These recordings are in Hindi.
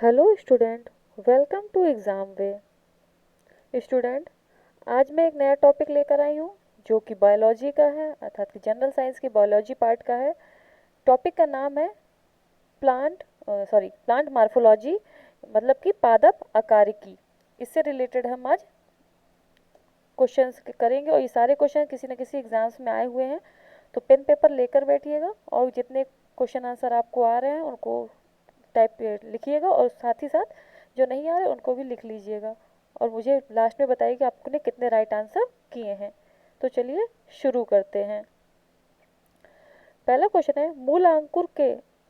Hello student, welcome to exam way. Student, आज मैं एक नया टॉपिक लेकर आई हूँ जो कि बायोलॉजी का है, अर्थात कि जनरल साइंस की बायोलॉजी पार्ट का है। टॉपिक का नाम है प्लांट मार्फोलॉजी, मतलब कि पादप आकारिकी। इससे रिलेटेड हम आज क्वेश्चंस करेंगे और ये सारे क्वेश्चन किसी न किसी एग्जाम्स में आए हुए हैं। तो पेन पेपर लेकर बैठिएगा और जितने क्वेश्चन आंसर आपको आ रहे हैं उनको टाइप लिखिएगा और साथ ही साथ जो नहीं आ रहे उनको भी लिख लीजिएगा और मुझे लास्ट में बताइए कि आपने कितने राइट आंसर किए हैं। तो चलिए शुरू करते हैं। पहला क्वेश्चन है, मूल अंकुर के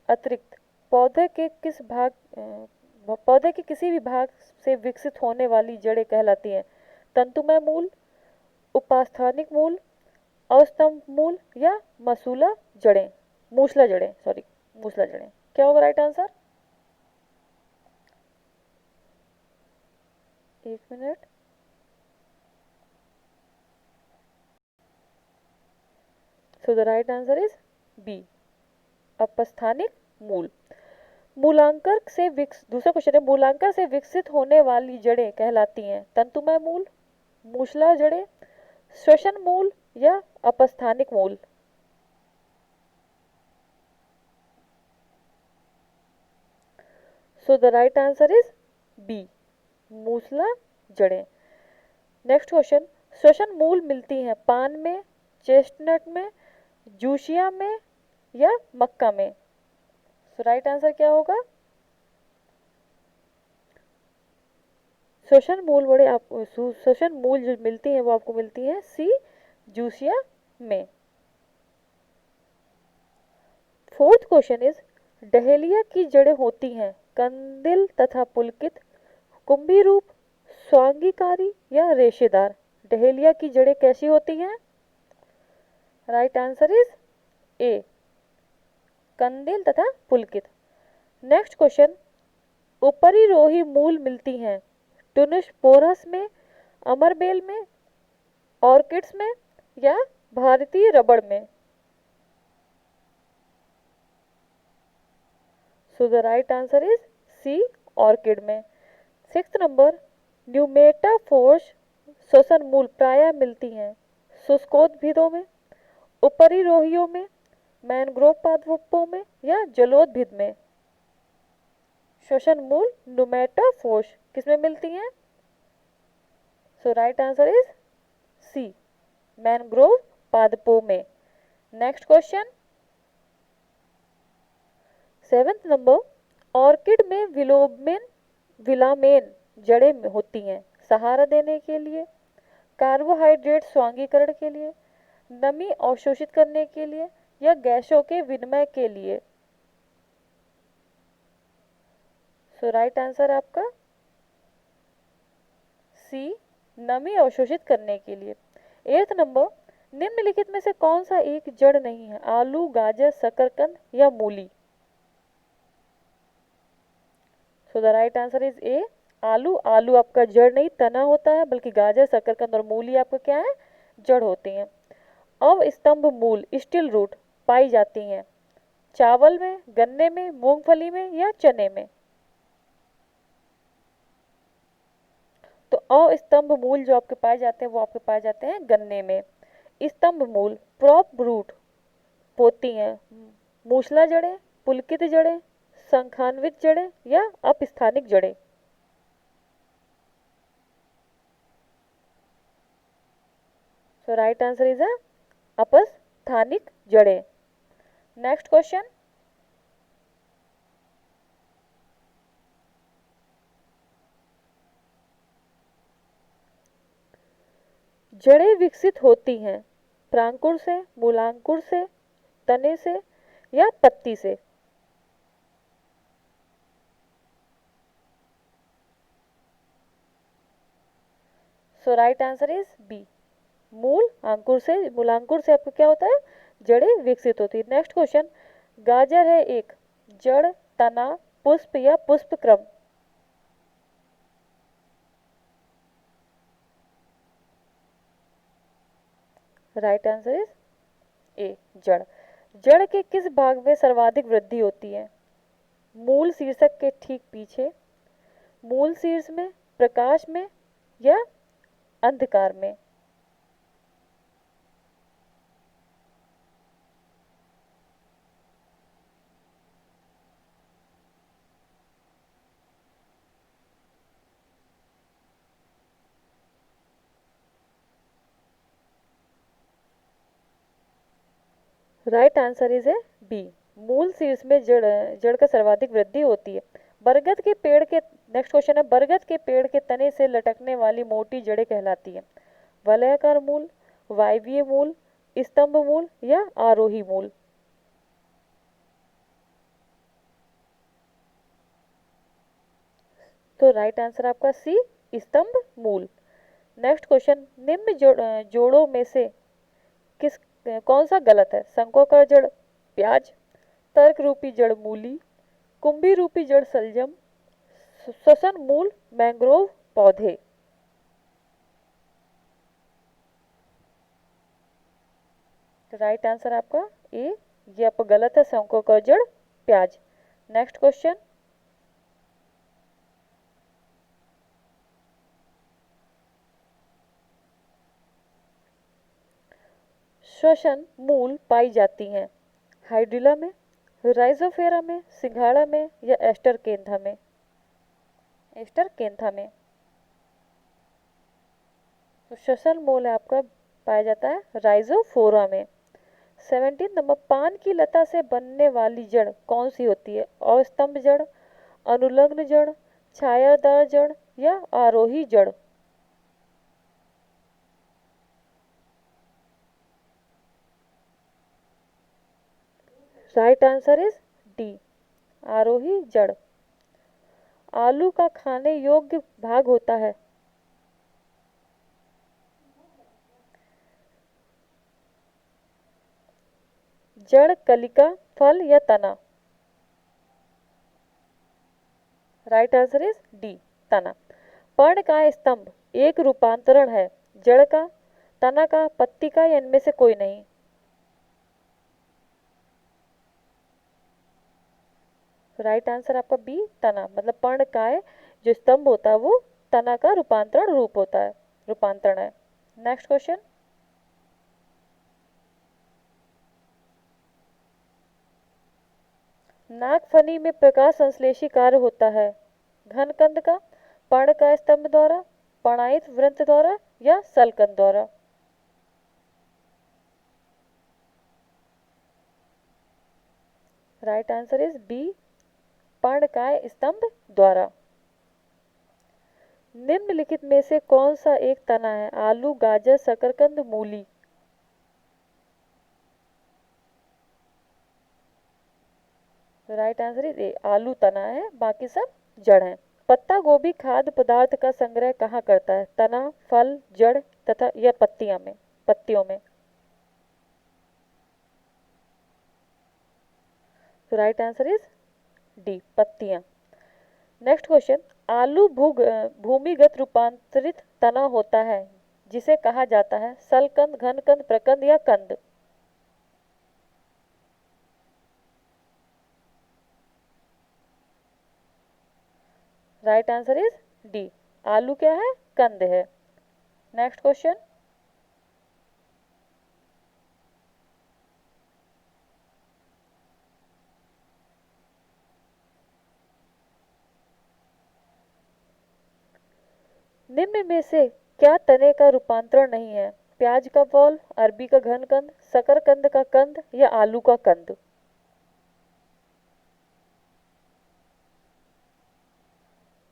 अतिरिक्त पौधे के किस भाग पौधे के किसी भी भाग से विकसित होने वाली जड़ें कहलाती हैं? तंतुमय मूल, उपास्थानिक मूल, अस्तंभ मूल या मसूला जड़ें मूसला जड़ें सॉरी मूसला जड़ें। क्या होगा राइट आंसर? एक minute. So the right answer is B, अपस्थानिक मूल। मूलांकर से दूसरा क्वेश्चन है, मूलांकर से विकसित होने वाली जड़ें कहलाती हैं तंतुमय मूल, मूसला जड़ें, श्वसन मूल या अपस्थानिक मूल? So the right answer is B, मूसला जड़ें। नेक्स्ट क्वेश्चन, श्वसन मूल मिलती हैं पान में, चेस्टनट में, जूशिया में या मक्का में? सो राइट आंसर क्या होगा? श्वसन मूल जो मिलती हैं वो आपको मिलती हैं सी, जूसिया में। फोर्थ क्वेश्चन इज, डहेलिया की जड़ें होती हैं कंदिल तथा पुलकित, कुंभी रूप, स्वांगीकारी या रेशेदार? डहेलिया की जड़ें कैसी होती हैं? राइट आंसर इज ए, कंदिल तथा पुलकित। नेक्स्ट क्वेश्चन, उपरिरोही मूल मिलती हैं टुनुस में, अमरबेल में, ऑर्किड्स में या भारतीय रबड़ में? So the right answer is C, orchid में। सिक्स्थ नंबर, न्यूमेटाफोर्स श्वसन मूल प्रायः मिलती हैं शुष्कोद्भिदों में, उपरिरोहियों में, मैंग्रोव पादपों में या जलोद्भिद में? श्वसन मूल न्यूमेटाफोर्स किसमें मिलती हैं? So right answer is C, mangrove पादपों में। Next question, seventh number, orchid में विलामेन जड़ें होती हैं सहारा देने के लिए, कार्बोहाइड्रेट स्वांगीकरण के लिए, नमी अवशोषित करने के लिए या गैसों के विनिमय के लिए? सो राइट आंसर आपका सी, नमी अवशोषित करने के लिए। एट्थ नंबर, निम्नलिखित में से कौन सा एक जड़ नहीं है? आलू, गाजर, शकरकंद या मूली? सो द राइट आंसर इज ए, आलू। आलू आपका जड़ नहीं तना होता है, बल्कि गाजर, शकरकंद और मूली आपका क्या है? जड़ होती हैं। अवस्तंभ मूल स्टिल रूट पाई जाती हैं चावल में, गन्ने में, मूंगफली में या चने में? तो अस्तंभ मूल जो आपके पाए जाते हैं वो आपके पाए जाते हैं गन्ने में। स्तंभ मूल प्रॉप रूट होती हैं मूसला जड़ें, पुलकित जड़ें, संखान्वित जड़ें या अपस्थानिक जड़ें? सो राइट आंसर इज अपस्थानिक जड़ें। नेक्स्ट क्वेश्चन, जड़ें विकसित होती हैं प्रांकुर से, मूलांकुर से, तने से या पत्ती से? सो राइट आंसर इज बी, मूलांकुर से आपको क्या होता है? जड़ें विकसित होती है। नेक्स्ट क्वेश्चन, गाजर है एक जड़, तना, पुष्प या पुष्प क्रम? राइट आंसर इज ए, जड़। जड़ के किस भाग में सर्वाधिक वृद्धि होती है? मूल शीर्षक के ठीक पीछे, मूल शीर्ष में, प्रकाश में या अंधकार में? Right answer is A B. मूल शीर्ष में जड़ जड़ का सर्वाधिक वृद्धि होती है। बरगद के पेड़ के नेक्स्ट क्वेश्चन है, बरगद के पेड़ के तने से लटकने वाली मोटी जड़ें कहलाती है? वलयाकार मूल, वायवीय मूल, स्तंभ मूल या आरोही मूल? तो राइट आंसर आपका सी, स्तंभ मूल। नेक्स्ट क्वेश्चन, निम्न जोड़ों में से किस कौन सा गलत है? शंकोकार जड़ प्याज, तर्क रूपी जड़ मूली, कुंभी रूपी जड़ सलजम, श्वसन मूल मैंग्रोव पौधे? राइट आंसर आपका ए, ये आपका गलत है, शंकोकार जड़ प्याज। नेक्स्ट क्वेश्चन, श्वसन मूल पाई जाती हैं हाइड्रिला में, राइजोफेरा में, सिंघाड़ा में या एस्टर केंथा में? एस्टर केंथा में। तो श्वसन मूल आपका पाया जाता है राइजोफोरा में। 17 नंबर, पान की लता से बनने वाली जड़ कौन सी होती है? अस्तंभ जड़, अनुलग्न जड़, छायादार जड़ या आरोही जड़? राइट आंसर इज डी, आरोही जड़। आलू का खाने योग्य भाग होता है? जड़, कलिका, फल या तना? राइट आंसर इज डी, तना। पर्ण का स्तंभ एक रूपांतरण है? जड़ का, तना का, पत्ती का या इनमें से कोई नहीं? राइट आंसर आपका बी, तना। मतलब पर्णकाय जो स्तंभ होता है वो तना का रूपांतरण रूप होता है, रूपांतरण है। नेक्स्ट क्वेश्चन, नागफनी में प्रकाश संश्लेषी कार्य होता है? घनकंद का, पर्ण का स्तंभ द्वारा, पर्णायित वृंत द्वारा या सलकंद द्वारा? राइट आंसर इज बी, पर्णकाय स्तंभ द्वारा। निम्नलिखित में से कौन सा एक तना है? आलू, गाजर, शकरकंद, मूली? राइट आंसर इज ए, आलू तना है, बाकी सब जड़ है। पत्ता गोभी खाद्य पदार्थ का संग्रह कहाँ करता है? तना, फल, जड़ तथा या पत्तियां में, पत्तियों में? तो राइट आंसर इज डी, पत्तियां। नेक्स्ट क्वेश्चन, आलू भूमिगत रूपांतरित तना होता है जिसे कहा जाता है? सलकंद, घनकंद, प्रकंद या कंद? राइट आंसर इज डी, आलू क्या है? कंद है। नेक्स्ट क्वेश्चन, निम्न में से क्या तने का रूपांतरण नहीं है? प्याज का बॉल, अरबी का घनकंद, शकरकंद का कंद या आलू का कंद?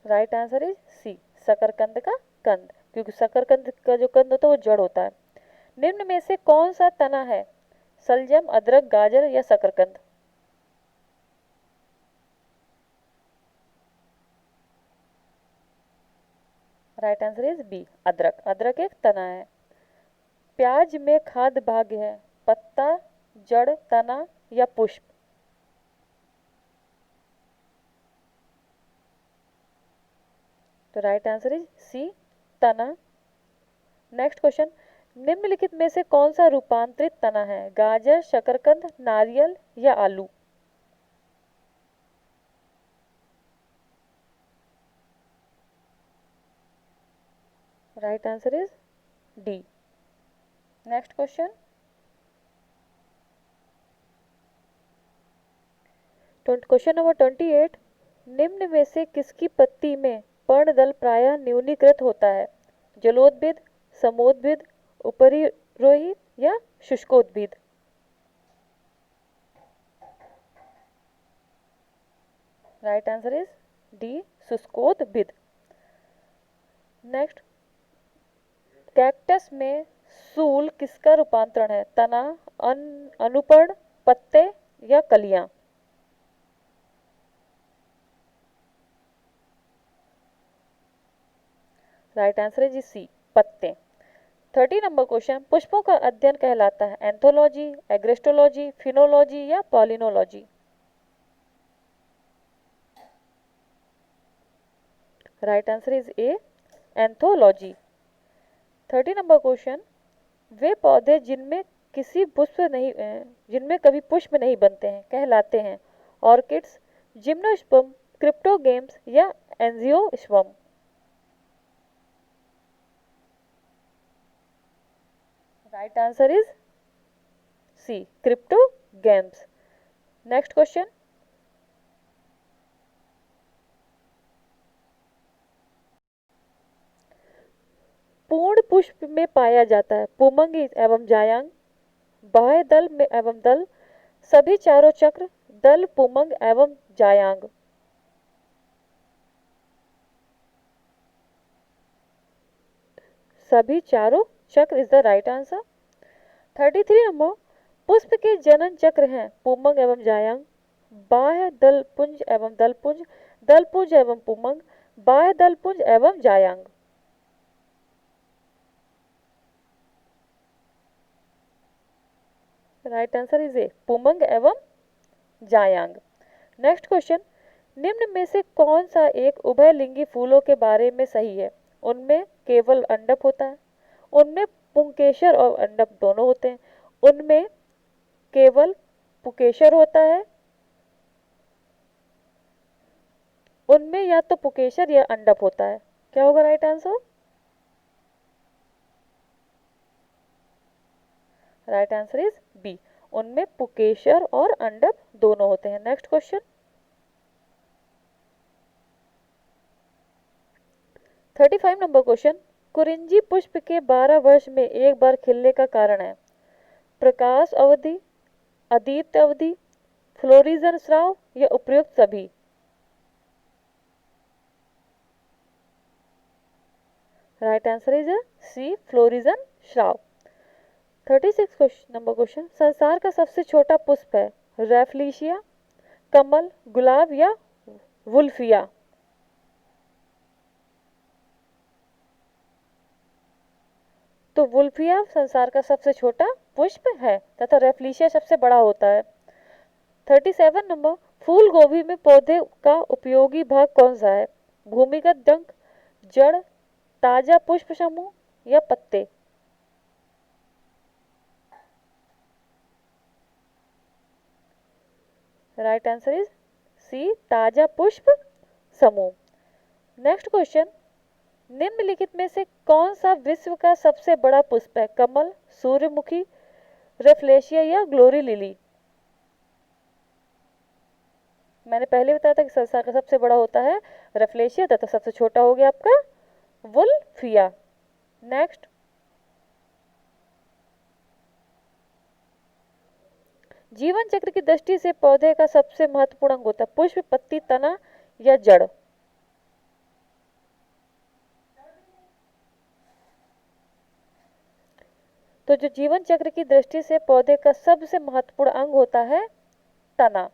राइट आंसर इज सी, शकरकंद का कंद, क्योंकि शकरकंद का जो कंद होता है वो जड़ होता है। निम्न में से कौन सा तना है? सलजम, अदरक, गाजर या शकरकंद? राइट आंसर इज बी, अदरक। अदरक एक तना है। प्याज में खाद्य भाग है? पत्ता, जड़, तना या पुष्प? तो राइट आंसर इज सी, तना। नेक्स्ट क्वेश्चन, निम्नलिखित में से कौन सा रूपांतरित तना है? गाजर, शकरकंद, नारियल या आलू? Right answer is D. Next question, question number 28, निम्न में से किसकी पत्ती में पर्णदल प्रायः न्यूनीकृत होता है? जलोद्भिद, समोद्भिद, उपरिरोही या शुष्कोद्भिद? Right answer is D, next. नेक्स्ट, कैक्टस में सूल किसका रूपांतरण है? तना, अनुपर्ण, पत्ते या कलियां? राइट आंसर है जी सी, पत्ते। 30 नंबर क्वेश्चन, पुष्पों का अध्ययन कहलाता है एंथोलॉजी, एग्रेस्टोलॉजी, फिनोलॉजी या palynology? Right answer is A, anthology. 30 number question, वे पौधे जिनमें जिनमें कभी पुष्प नहीं बनते हैं कहलाते हैं ऑर्किड्स, जिम्नोस्पर्म, क्रिप्टोगेम्स या angiosperm? Right answer is C, cryptogams. Next question, पूर्ण पुष्प में पाया जाता है पुमंग एवं जायांग, बाह्य दल में एवं दल, सभी चारों चक्र, दल, पुमंग एवं जायांग? सभी चारों चक्र is the right answer. 33 number, पुष्प के जनन चक्र हैं पुमंग एवं जायांग, बाह्य दल पुंज एवं दलपुंज, दलपुंज एवं पुमंग, बाह्य दलपुंज एवं जायांग? राइट आंसर इज ए, पुमंग एवं जायांग। नेक्स्ट क्वेश्चन, निम्न में से कौन सा एक उभयलिंगी फूलों के बारे में सही है? उनमें केवल अंडक होता है, उनमें पुंकेसर और अंडक दोनों होते हैं, उनमें केवल पुकेसर होता है, उनमें या तो पुकेसर या अंडक होता है? क्या होगा right answer? Right answer is B, उनमें पुकेसर और अंडक दोनों होते हैं। Next question, 35 number question, Kurinji पुष्प के 12 वर्ष में एक बार खिलने का कारण है? प्रकाश अवधि, अदीप्त अवधि, फ्लोरिजन स्राव या उपयुक्त सभी? Right answer is C, florigen स्राव। 36 नंबर क्वेश्चन, संसार का सबसे छोटा पुष्प है रैफलीशिया, कमल, गुलाब या वुल्फिया? तो वुल्फिया संसार का सबसे छोटा पुष्प है तथा रैफलीशिया सबसे बड़ा होता है। 37 नंबर, फूल गोभी में पौधे का उपयोगी भाग कौन सा है? भूमिगत डंक, जड़, ताजा पुष्प समूह या पत्ते? राइट आंसर इज सी, ताजा पुष्प समूह। नेक्स्ट क्वेश्चन, निम्नलिखित में से कौन सा विश्व का सबसे बड़ा पुष्प है? कमल, सूर्यमुखी, रेफलेशिया या ग्लोरी लिली? मैंने पहले बताया था कि संसार का सबसे बड़ा होता है रेफलेशिया तथा सबसे छोटा हो गया आपका वुल्फिया। नेक्स्ट, जीवन चक्र की दृष्टि से पौधे का सबसे महत्वपूर्ण अंग होता है पुष्प, पत्ती, तना या जड़? तो जो जीवन चक्र की दृष्टि से पौधे का सबसे महत्वपूर्ण अंग होता है तना।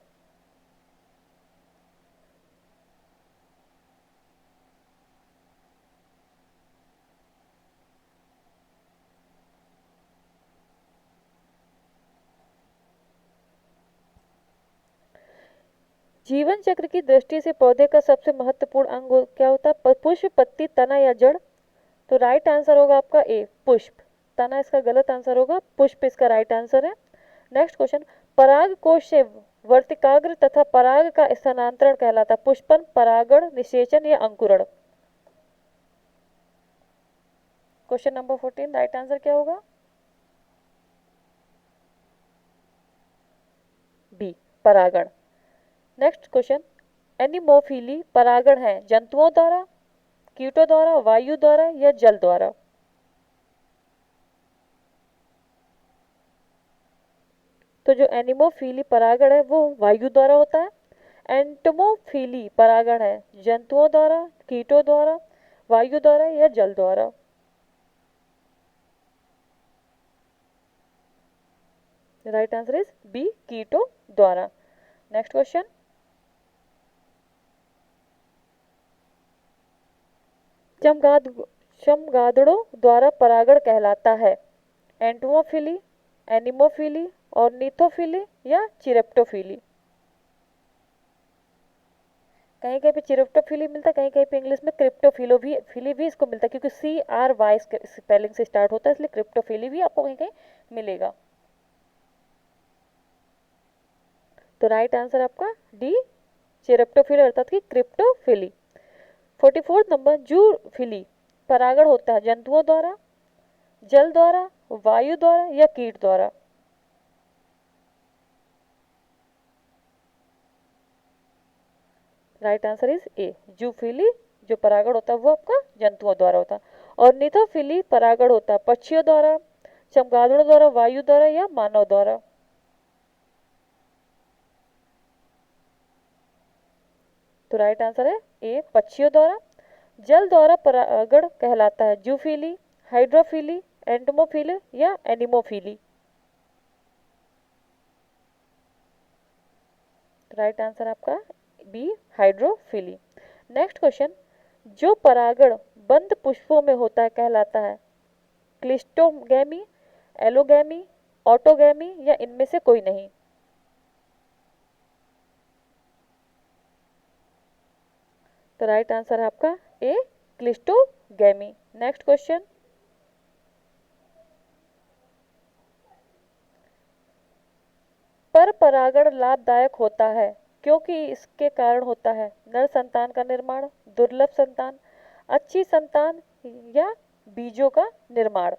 जीवन चक्र की दृष्टि से पौधे का सबसे महत्वपूर्ण अंग क्या होता है? पुष्प, पत्ती, तना या जड़? तो राइट आंसर होगा आपका ए, पुष्प। तना इसका गलत आंसर होगा, पुष्प इसका राइट आंसर है। नेक्स्ट क्वेश्चन, पराग कोश से वर्तिकाग्र तथा पराग का स्थानांतरण कहलाता है पुष्पन, परागण, निषेचन या अंकुरण? क्वेश्चन नंबर 14 राइट आंसर क्या होगा? बी, परागण। नेक्स्ट क्वेश्चन, एनिमोफिली परागण है जंतुओं द्वारा, कीटों द्वारा, वायु द्वारा या जल द्वारा? तो जो एनिमोफिली परागण है वो वायु द्वारा होता है। एंटमोफिली परागण है जंतुओं द्वारा, कीटों द्वारा, वायु द्वारा या जल द्वारा? राइट आंसर इज बी, कीटों द्वारा। नेक्स्ट क्वेश्चन, चमगादड़ों द्वारा परागण कहलाता है एंटमोफिली, एनिमोफिली, ऑर्निथोफिली या चिरेप्टोफिली? कहीं कहीं पे चिरेप्टोफिली मिलता है, कहीं कहीं पे इंग्लिश में क्रिप्टोफिली भी इसको मिलता है, क्योंकि CRY स्पेलिंग से स्टार्ट होता है, इसलिए क्रिप्टोफिली भी आपको कहीं कहीं मिलेगा। तो राइट आंसर आपका डी, चिरेप्टोफिली अर्थात कि क्रिप्टोफिली। 44 नंबर, जूफिली परागण होता है जंतुओं द्वारा, जल द्वारा, वायु द्वारा या कीट द्वारा? Right answer is A, zoophily जो परागण होता है वो आपका जंतुओं द्वारा होता है। और निथोफिली परागण होता है पक्षियों द्वारा, चमगादड़ों द्वारा, वायु द्वारा या मानव द्वारा? तो राइट आंसर है ए, पक्षियों द्वारा। जल द्वारा परागण कहलाता है जूफिली, हाइड्रोफिली, एंटमोफिली या एनिमोफिली? राइट आंसर आपका बी, हाइड्रोफिली। नेक्स्ट क्वेश्चन, जो परागण बंद पुष्पों में होता है कहलाता है क्लिस्टोगैमी, एलोगैमी, ऑटोगैमी या इनमें से कोई नहीं? तो राइट आंसर है आपका ए, क्लिस्टोगैमी। नेक्स्ट क्वेश्चन, पर परागण लाभदायक होता है क्योंकि इसके कारण होता है नर संतान का निर्माण, दुर्लभ संतान, अच्छी संतान या बीजों का निर्माण?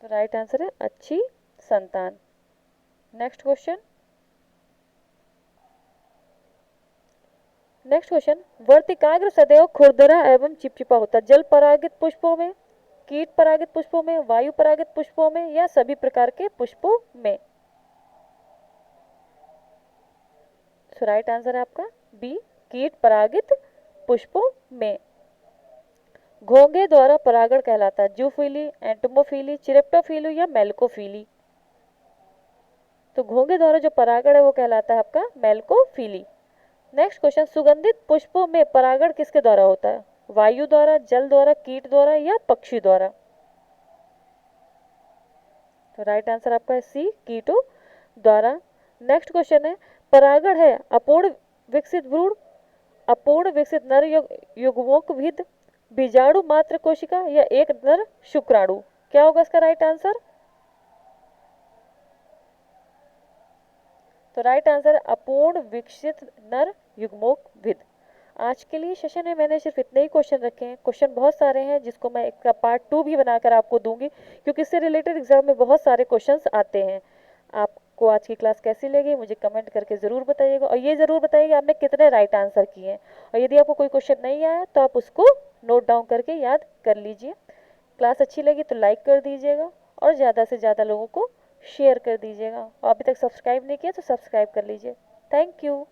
तो राइट आंसर है अच्छी संतान। नेक्स्ट क्वेश्चन, वर्तिकाग्र सदैव खुरदरा एवं चिपचिपा होता है जल परागित पुष्पों में, कीट परागित पुष्पों में, वायु परागित पुष्पों में या सभी प्रकार के पुष्पों में? सो राइट आंसर है आपका बी, कीट परागित पुष्पों में। घोंघे द्वारा परागण कहलाता है जूफिली, एंटमोफिली, चिरेप्टोफिली या मेलकोफिली? तो घोंघे द्वारा जो परागण है वो कहलाता है आपका मेलकोफिली। नेक्स्ट क्वेश्चन, सुगंधित पुष्पों में परागण किसके द्वारा होता है? वायु द्वारा, जल द्वारा, कीट द्वारा या पक्षी द्वारा? तो राइट आंसर आपका है सी, कीटों द्वारा। नेक्स्ट क्वेश्चन है, परागण है अपूर्ण विकसित भ्रूण, अपूर्ण विकसित नर युग्मोक बीजाणु मात्र कोशिका या एक नर शुक्राणु? क्या होगा इसका राइट आंसर? तो राइट आंसर अपूर्ण विकसित नर युग्मोक। आज के लिए सेशन में मैंने सिर्फ इतने ही क्वेश्चन रखे हैं। क्वेश्चन बहुत सारे हैं जिसको मैं इसका पार्ट 2 भी बनाकर आपको दूंगी, क्योंकि इससे रिलेटेड एग्जाम में बहुत सारे क्वेश्चंस आते हैं। आपको आज की क्लास कैसी लगी मुझे कमेंट करके ज़रूर बताइएगा, और ये ज़रूर बताइएगा आपने कितने राइट आंसर किए हैं। और यदि आपको कोई क्वेश्चन नहीं आया तो आप उसको नोट डाउन करके याद कर लीजिए। क्लास अच्छी लगी तो लाइक कर दीजिएगा और ज़्यादा से ज़्यादा लोगों को शेयर कर दीजिएगा। और अभी तक सब्सक्राइब नहीं किया तो सब्सक्राइब कर लीजिए। Thank you.